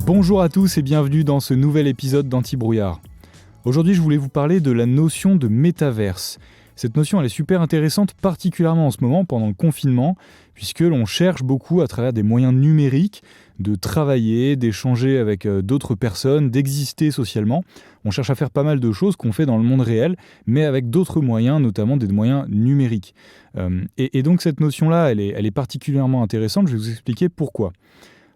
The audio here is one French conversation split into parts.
Bonjour à tous et bienvenue dans ce nouvel épisode d'Anti-Brouillard. Aujourd'hui, je voulais vous parler de la notion de métaverse. Cette notion, elle est super intéressante, particulièrement en ce moment, pendant le confinement, puisque l'on cherche beaucoup, à travers des moyens numériques, de travailler, d'échanger avec d'autres personnes, d'exister socialement. On cherche à faire pas mal de choses qu'on fait dans le monde réel, mais avec d'autres moyens, notamment des moyens numériques. Et donc cette notion-là, elle est particulièrement intéressante, je vais vous expliquer pourquoi.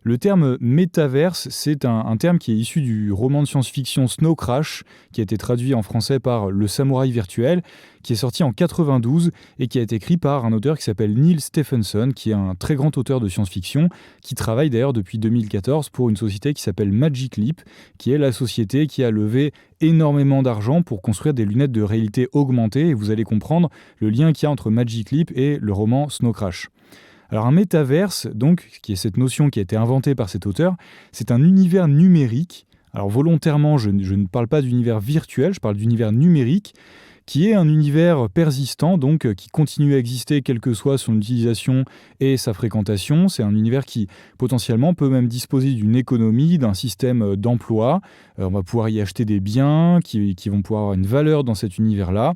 Le terme métaverse, c'est un terme qui est issu du roman de science-fiction Snow Crash, qui a été traduit en français par Le Samouraï virtuel, qui est sorti en 92 et qui a été écrit par un auteur qui s'appelle Neal Stephenson, qui est un très grand auteur de science-fiction, qui travaille d'ailleurs depuis 2014 pour une société qui s'appelle Magic Leap, qui est la société qui a levé énormément d'argent pour construire des lunettes de réalité augmentée, et vous allez comprendre le lien qu'il y a entre Magic Leap et le roman Snow Crash. Alors un métaverse, donc, qui est cette notion qui a été inventée par cet auteur, c'est un univers numérique. Alors volontairement, je ne parle pas d'univers virtuel, je parle d'univers numérique, qui est un univers persistant, donc qui continue à exister quelle que soit son utilisation et sa fréquentation. C'est un univers qui potentiellement peut même disposer d'une économie, d'un système d'emploi. On va pouvoir y acheter des biens qui vont pouvoir avoir une valeur dans cet univers-là,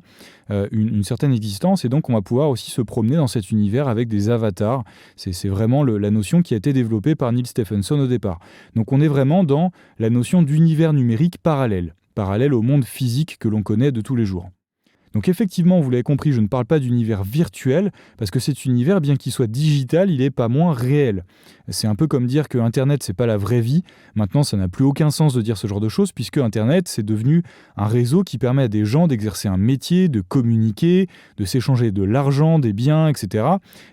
une certaine existence, et donc on va pouvoir aussi se promener dans cet univers avec des avatars. C'est vraiment la notion qui a été développée par Neal Stephenson au départ. Donc on est vraiment dans la notion d'univers numérique parallèle au monde physique que l'on connaît de tous les jours. Donc effectivement, vous l'avez compris, je ne parle pas d'univers virtuel, parce que cet univers, bien qu'il soit digital, il n'est pas moins réel. C'est un peu comme dire que Internet, c'est pas la vraie vie. Maintenant, ça n'a plus aucun sens de dire ce genre de choses, puisque Internet, c'est devenu un réseau qui permet à des gens d'exercer un métier, de communiquer, de s'échanger de l'argent, des biens, etc.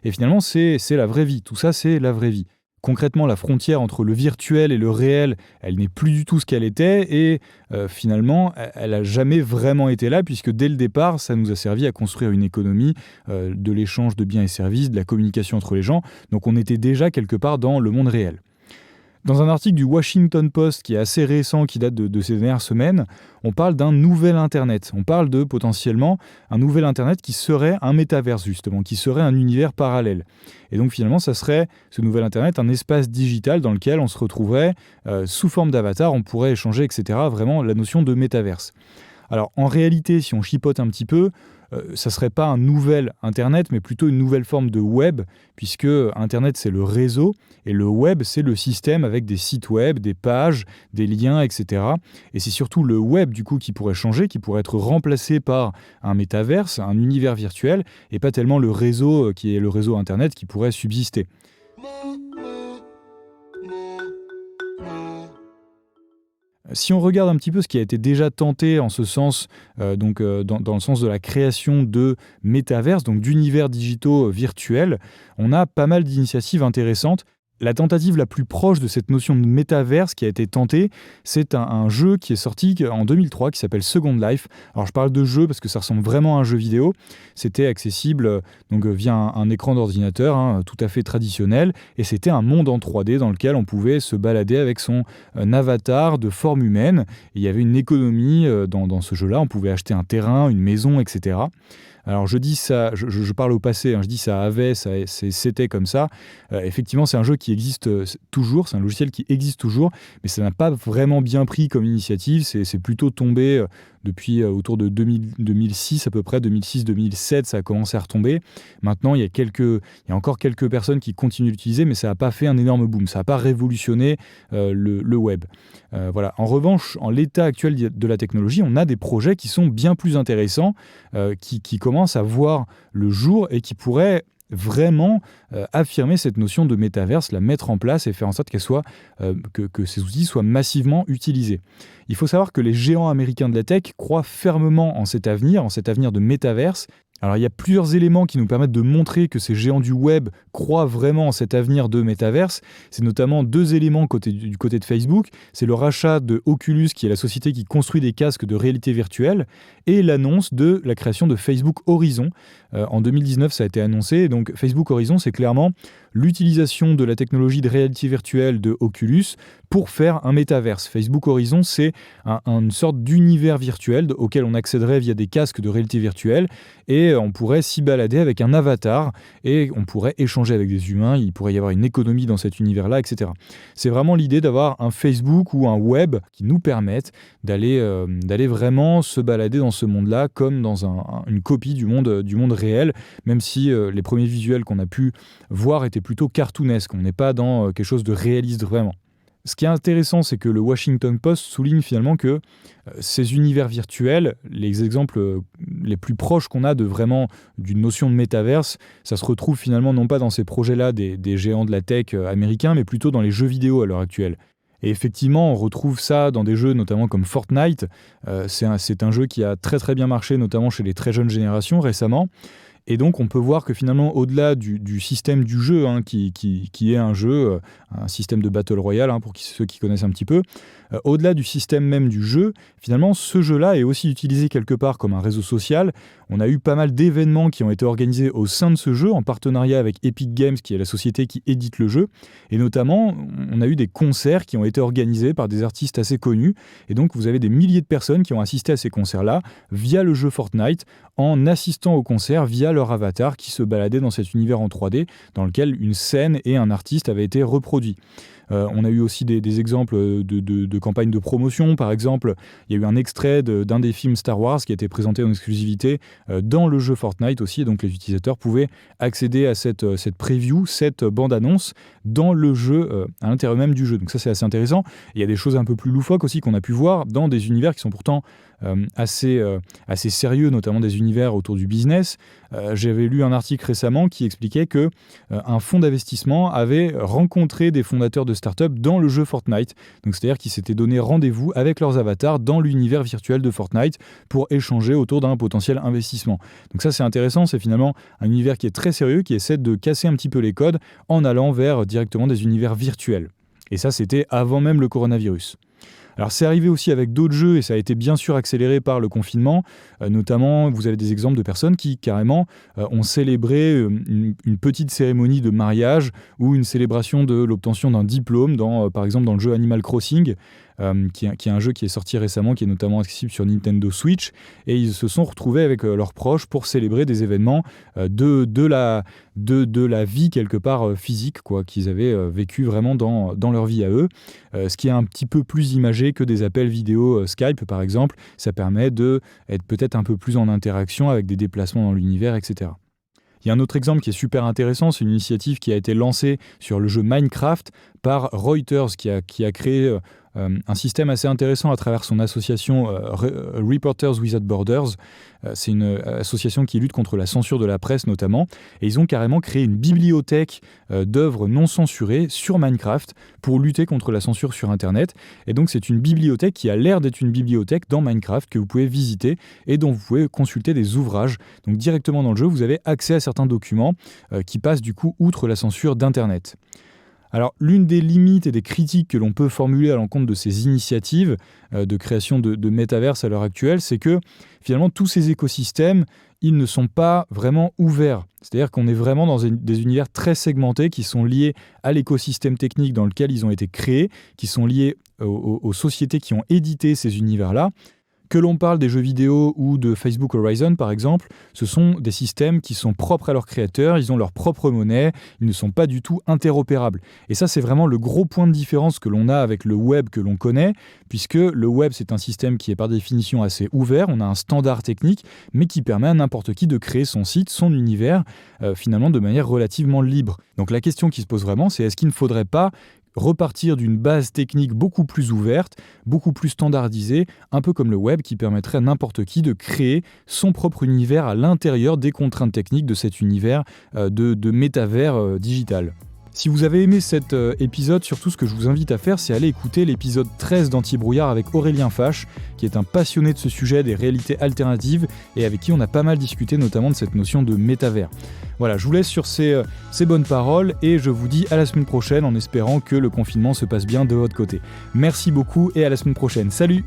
Et finalement, c'est la vraie vie. Tout ça, c'est la vraie vie. Concrètement, la frontière entre le virtuel et le réel, elle n'est plus du tout ce qu'elle était, et finalement, elle n'a jamais vraiment été là, puisque dès le départ, ça nous a servi à construire une économie de l'échange de biens et services, de la communication entre les gens. Donc on était déjà quelque part dans le monde réel. Dans un article du Washington Post qui est assez récent, qui date de ces dernières semaines, on parle d'un nouvel Internet. On parle de potentiellement un nouvel Internet qui serait un métaverse justement, qui serait un univers parallèle. Et donc finalement, ça serait, ce nouvel Internet, un espace digital dans lequel on se retrouverait sous forme d'avatar, on pourrait échanger, etc. Vraiment la notion de métaverse. Alors en réalité, si on chipote un petit peu, ça ne serait pas un nouvel Internet, mais plutôt une nouvelle forme de web, puisque Internet, c'est le réseau, et le web, c'est le système avec des sites web, des pages, des liens, etc. Et c'est surtout le web, du coup, qui pourrait changer, qui pourrait être remplacé par un métaverse, un univers virtuel, et pas tellement le réseau qui est le réseau Internet qui pourrait subsister. Si on regarde un petit peu ce qui a été déjà tenté en ce sens, dans le sens de la création de métaverses, donc d'univers digitaux virtuels, on a pas mal d'initiatives intéressantes. La tentative la plus proche de cette notion de métaverse qui a été tentée, c'est un jeu qui est sorti en 2003 qui s'appelle Second Life. Alors je parle de jeu parce que ça ressemble vraiment à un jeu vidéo. C'était accessible via un écran d'ordinateur tout à fait traditionnel, et c'était un monde en 3D dans lequel on pouvait se balader avec son avatar de forme humaine. Et il y avait une économie dans ce jeu-là, on pouvait acheter un terrain, une maison, etc. Alors je dis ça, je parle au passé, je dis c'était comme ça. Effectivement, c'est un jeu qui existe toujours, c'est un logiciel qui existe toujours, mais ça n'a pas vraiment bien pris comme initiative. C'est plutôt tombé depuis autour de 2006 à peu près, 2006-2007, ça a commencé à retomber. Maintenant, il y a encore quelques personnes qui continuent d'utiliser, mais ça n'a pas fait un énorme boom, ça n'a pas révolutionné le web. Voilà. En revanche, en l'état actuel de la technologie, on a des projets qui sont bien plus intéressants, qui commencent à voir le jour et qui pourraient vraiment affirmer cette notion de métaverse, la mettre en place et faire en sorte que ces outils soient massivement utilisés. Il faut savoir que les géants américains de la tech croient fermement en cet avenir de métaverse. Alors il y a plusieurs éléments qui nous permettent de montrer que ces géants du web croient vraiment en cet avenir de métaverse. C'est notamment deux éléments du côté de Facebook. C'est le rachat de Oculus, qui est la société qui construit des casques de réalité virtuelle, et l'annonce de la création de Facebook Horizon. En 2019, ça a été annoncé. Donc Facebook Horizon, c'est clairement l'utilisation de la technologie de réalité virtuelle de Oculus pour faire un métaverse. Facebook Horizon, c'est une sorte d'univers virtuel auquel on accéderait via des casques de réalité virtuelle et on pourrait s'y balader avec un avatar et on pourrait échanger avec des humains, il pourrait y avoir une économie dans cet univers-là, etc. C'est vraiment l'idée d'avoir un Facebook ou un web qui nous permettent d'aller vraiment se balader dans ce monde-là comme dans une copie du monde réel, même si les premiers visuels qu'on a pu voir étaient plutôt cartoonesques. On n'est pas dans quelque chose de réaliste vraiment. Ce qui est intéressant, c'est que le Washington Post souligne finalement que ces univers virtuels, les exemples les plus proches qu'on a d'une notion de métaverse, ça se retrouve finalement non pas dans ces projets-là des géants de la tech américains, mais plutôt dans les jeux vidéo à l'heure actuelle. Et effectivement, on retrouve ça dans des jeux notamment comme Fortnite. C'est un jeu qui a très très bien marché, notamment chez les très jeunes générations récemment. Et donc on peut voir que finalement au-delà du système du jeu, qui est un jeu, un système de Battle Royale, pour ceux qui connaissent un petit peu, au-delà du système même du jeu, finalement ce jeu-là est aussi utilisé quelque part comme un réseau social. On a eu pas mal d'événements qui ont été organisés au sein de ce jeu en partenariat avec Epic Games, qui est la société qui édite le jeu. Et notamment, on a eu des concerts qui ont été organisés par des artistes assez connus. Et donc vous avez des milliers de personnes qui ont assisté à ces concerts-là via le jeu Fortnite, en assistant au concert via leur avatar qui se baladait dans cet univers en 3D dans lequel une scène et un artiste avaient été reproduits. On a eu aussi des exemples de campagnes de promotion. Par exemple, il y a eu un extrait d'un des films Star Wars qui a été présenté en exclusivité dans le jeu Fortnite aussi. Et donc les utilisateurs pouvaient accéder à cette preview, cette bande-annonce dans le jeu, à l'intérieur même du jeu. Donc ça, c'est assez intéressant. Et il y a des choses un peu plus loufoques aussi qu'on a pu voir dans des univers qui sont pourtant assez sérieux, notamment des univers autour du business. J'avais lu un article récemment qui expliquait que un fonds d'investissement avait rencontré des fondateurs de startups dans le jeu Fortnite. Donc c'est-à-dire qu'ils s'étaient donné rendez-vous avec leurs avatars dans l'univers virtuel de Fortnite pour échanger autour d'un potentiel investissement. Donc ça, c'est intéressant, c'est finalement un univers qui est très sérieux, qui essaie de casser un petit peu les codes en allant vers directement des univers virtuels. Et ça, c'était avant même le coronavirus. Alors c'est arrivé aussi avec d'autres jeux et ça a été bien sûr accéléré par le confinement. Notamment, vous avez des exemples de personnes qui carrément ont célébré une petite cérémonie de mariage ou une célébration de l'obtention d'un diplôme, par exemple dans le jeu Animal Crossing, qui est un jeu qui est sorti récemment, qui est notamment accessible sur Nintendo Switch, et ils se sont retrouvés avec leurs proches pour célébrer des événements de la vie quelque part physique, qu'ils avaient vécu vraiment dans leur vie à eux. Ce qui est un petit peu plus imagé que des appels vidéo Skype par exemple. Ça permet d'être peut-être un peu plus en interaction avec des déplacements dans l'univers, etc. Il y a un autre exemple qui est super intéressant, c'est une initiative qui a été lancée sur le jeu Minecraft par Reuters, qui a créé un système assez intéressant à travers son association Reporters Without Borders. C'est une association qui lutte contre la censure de la presse notamment, et ils ont carrément créé une bibliothèque d'œuvres non censurées sur Minecraft pour lutter contre la censure sur Internet. Et donc c'est une bibliothèque qui a l'air d'être une bibliothèque dans Minecraft que vous pouvez visiter et dont vous pouvez consulter des ouvrages. Donc directement dans le jeu, vous avez accès à certains documents qui passent du coup outre la censure d'Internet. Alors, l'une des limites et des critiques que l'on peut formuler à l'encontre de ces initiatives de création de métaverse à l'heure actuelle, c'est que finalement, tous ces écosystèmes, ils ne sont pas vraiment ouverts. C'est-à-dire qu'on est vraiment dans des univers très segmentés qui sont liés à l'écosystème technique dans lequel ils ont été créés, qui sont liés aux sociétés qui ont édité ces univers-là. Que l'on parle des jeux vidéo ou de Facebook Horizon, par exemple, ce sont des systèmes qui sont propres à leurs créateurs, ils ont leur propre monnaie, ils ne sont pas du tout interopérables. Et ça, c'est vraiment le gros point de différence que l'on a avec le web que l'on connaît, puisque le web, c'est un système qui est par définition assez ouvert, on a un standard technique, mais qui permet à n'importe qui de créer son site, son univers, finalement de manière relativement libre. Donc la question qui se pose vraiment, c'est est-ce qu'il ne faudrait pas repartir d'une base technique beaucoup plus ouverte, beaucoup plus standardisée, un peu comme le web qui permettrait à n'importe qui de créer son propre univers à l'intérieur des contraintes techniques de cet univers de métavers digital. Si vous avez aimé cet épisode, surtout ce que je vous invite à faire, c'est aller écouter l'épisode 13 d'Anti-Brouillard avec Aurélien Fache, qui est un passionné de ce sujet des réalités alternatives et avec qui on a pas mal discuté notamment de cette notion de métavers. Voilà, je vous laisse sur ces bonnes paroles et je vous dis à la semaine prochaine en espérant que le confinement se passe bien de votre côté. Merci beaucoup et à la semaine prochaine. Salut!